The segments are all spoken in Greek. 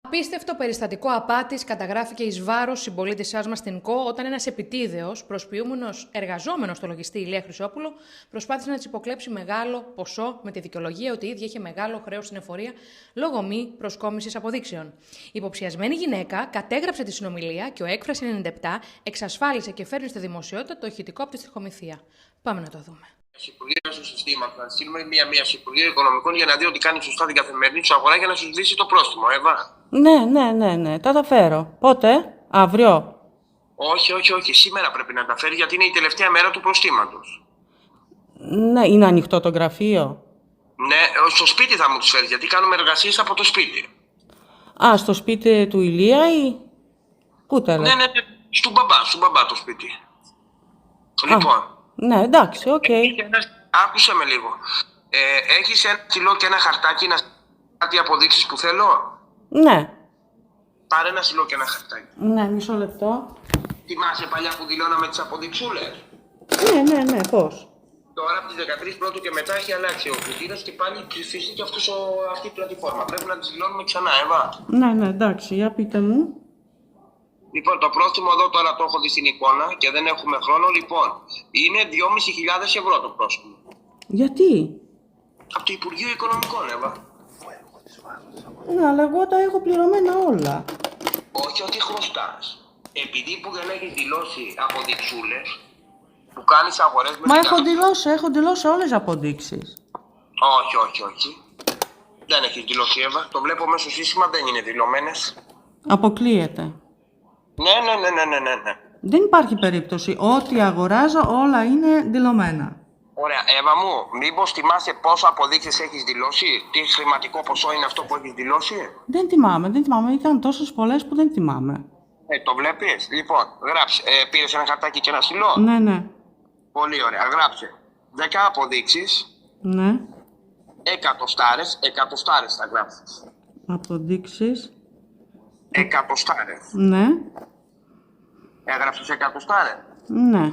Απίστευτο περιστατικό απάτης καταγράφηκε εις βάρος συμπολίτησάς μας στην ΚΟ όταν ένας επιτίδεος, προσποιούμενος εργαζόμενος στο λογιστή Ηλία Χρυσόπουλο, προσπάθησε να της υποκλέψει μεγάλο ποσό με τη δικαιολογία ότι η ίδια είχε μεγάλο χρέος στην εφορία λόγω μη προσκόμισης αποδείξεων. Η υποψιασμένη γυναίκα κατέγραψε τη συνομιλία και ο Έκφραση 97 εξασφάλισε και φέρνει στη δημοσιότητα το ηχητικό από τη στοιχομηθεία. Πάμε να το δούμε. Υπουργείο μέσω συστήματο, να στείλουμε μία στο Υπουργείο Οικονομικών για να δει ότι κάνει σωστά την καθημερινή του αγορά για να σου σβήσει το πρόστιμο, Εύα. Ναι, τα φέρω. Πότε, αύριο? Όχι. Σήμερα πρέπει να τα φέρει γιατί είναι η τελευταία μέρα του προστήματος. Ναι, είναι ανοιχτό το γραφείο. Ναι, στο σπίτι θα μου τις φέρει γιατί κάνουμε εργασίες από το σπίτι. Α, στο σπίτι του Ηλία ή. Πού τέλος? Ναι, στον μπαμπά το σπίτι. Λοιπόν. Ναι, εντάξει, οκ. Άκουσε με λίγο. Έχεις ένα ψηλό και ένα χαρτάκι να κάτι αποδείξεις που θέλω. Ναι. Πάρε ένα ψηλό και ένα χαρτάκι. Ναι, μισό λεπτό. Θυμάσαι παλιά που δηλώναμε τις αποδειξούλες? Ναι, πώς? Τώρα από τις 13 Πρώτου και μετά έχει αλλάξει ο κουτίνας και πάλι ψηφίστηκε αυτή η πλατφόρμα. Πρέπει να τις δηλώνουμε ξανά, Εύα. Ναι, εντάξει, για πείτε μου. Λοιπόν, το πρόστιμο εδώ τώρα το έχω δει στην εικόνα και δεν έχουμε χρόνο. Λοιπόν, είναι 2.500 ευρώ το πρόστιμο. Γιατί? Από το Υπουργείο Οικονομικών, Εύα. Ναι, αλλά εγώ τα έχω πληρωμένα όλα. Όχι ότι χρωστάς. Επειδή που δεν έχεις δηλώσει αποδειξούλες, που κάνεις αγορές με... Μα έχω δηλώσει όλες τις αποδείξεις. Όχι. Δεν έχεις δηλώσει, Εύα. Το βλέπω μέσω σύστημα, δεν είναι δηλωμένες. Αποκλείεται. Ναι. Δεν υπάρχει περίπτωση. Ό,τι αγοράζω όλα είναι δηλωμένα. Ωραία, Εύα μου, μήπως θυμάσαι πόσο αποδείξεις έχεις δηλώσει, τι χρηματικό ποσό είναι αυτό που έχεις δηλώσει? Δεν θυμάμαι. Ήταν τόσες πολλές που δεν θυμάμαι. Το βλέπεις? Λοιπόν, γράψε. Πήρες ένα χαρτάκι και ένα στυλό? Ναι. Πολύ ωραία, γράψε. 10 αποδείξεις. Ναι. Εκατοστάρες θα γράψεις. Αποδείξεις. Εκατοστάρες. Ναι. Έγραψες εκατοστάρες. Ναι.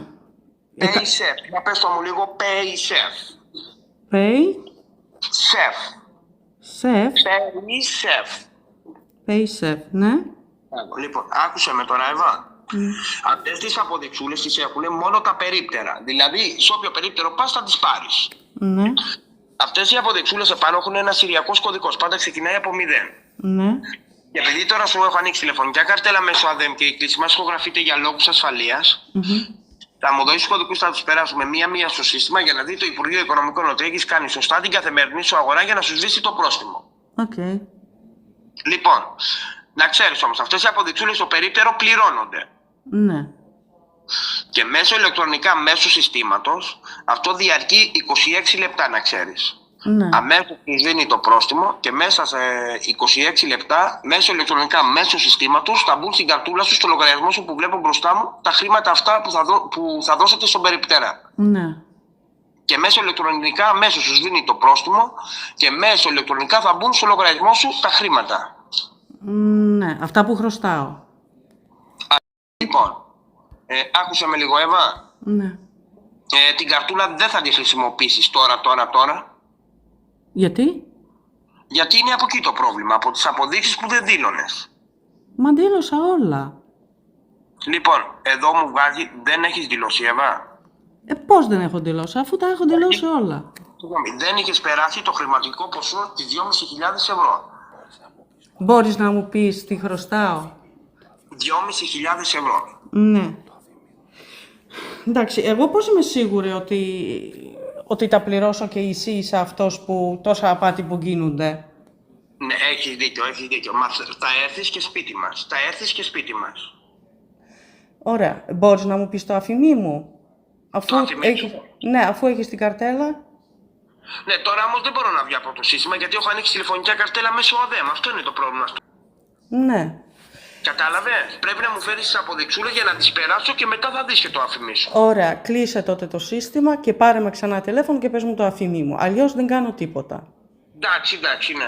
Pay chef. Να πες το μου λίγο. Pay chef. Pay. Chef. Chef. Pay chef. Pay chef, ναι. Λοιπόν, άκουσε με τώρα, Εύα. Αυτές τις αποδειξούλες τις έχουν μόνο τα περίπτερα. Δηλαδή, σε όποιο περίπτερο πας θα τις πάρεις. Ναι. Αυτές οι αποδειξούλες επάνω έχουν ένα σηριακός κωδικός. Πάντα ξεκινάει από 0. Ναι. Και επειδή τώρα σου έχω ανοίξει τηλεφωνικά καρτέλα μέσω ΑΔΕΜ και η κλίση μας ηχογραφείται για λόγους ασφαλείας, θα μου δώσεις κωδικούς, θα τους περάσουμε μία-μία στο σύστημα για να δει το Υπουργείο Οικονομικών ότι έχεις κάνει σωστά την καθημερινή σου αγορά για να σου σβήσει το πρόστιμο. Οκ. Λοιπόν, να ξέρεις όμως, αυτές οι αποδειξούλες στο περίπτερο πληρώνονται. Ναι. Και μέσω ηλεκτρονικά, μέσω συστήματος, αυτό διαρκεί 26 λεπτά, να ξέρεις. Ναι. Αμέσως τους δίνει το πρόστιμο και μέσα σε 26 λεπτά, μέσω ηλεκτρονικά, μέσω συστήματος, θα μπουν στην καρτούλα σου, στο λογαριασμό σου που βλέπω μπροστά μου, τα χρήματα αυτά που θα δώσετε στον περιπτέρα. Ναι. Και μέσω ηλεκτρονικά, αμέσως σου δίνει το πρόστιμο και μέσω ηλεκτρονικά θα μπουν στο λογαριασμό σου τα χρήματα. Ναι, αυτά που χρωστάω. Λοιπόν, άκουσε με λίγο, Εύα. Ναι. Την καρτούλα δεν θα τη χρησιμοποιήσεις τώρα. Γιατί? Γιατί είναι από εκεί το πρόβλημα, από τις αποδείξεις που δεν δήλωνες. Μα δήλωσα όλα. Λοιπόν, εδώ μου βγάζει δεν έχεις δηλώσει, Εύα. Πώς δεν έχω δηλώσει, αφού τα έχω δηλώσει όλα. Δεν είχες περάσει το χρηματικό ποσό της 2.500 ευρώ. Μπορείς να μου πεις τι χρωστάω? 2.500 ευρώ. Ναι. Εντάξει, εγώ πώς είμαι σίγουρη ότι τα πληρώσω και εσύ είσαι αυτός που τόσα απάτη που γίνονται? Ναι, έχεις δίκιο. Θα έρθεις και σπίτι μας. Ωραία. Μπορείς να μου πεις το αφημί μου? Ναι, αφού έχεις την καρτέλα. Ναι, τώρα όμως δεν μπορώ να βγει από το σύστημα γιατί έχω ανοίξει τηλεφωνικά καρτέλα μέσω ΑΔΕΜ. Αυτό είναι το πρόβλημα. Ναι. Κατάλαβες. Πρέπει να μου φέρεις τις αποδειξούλες για να τις περάσω και μετά θα δεις και το αφημί σου. Ωραία. Κλείσε τότε το σύστημα και πάρε με ξανά τηλέφωνο και πες μου το αφημί μου. Αλλιώς δεν κάνω τίποτα. Εντάξει, ναι.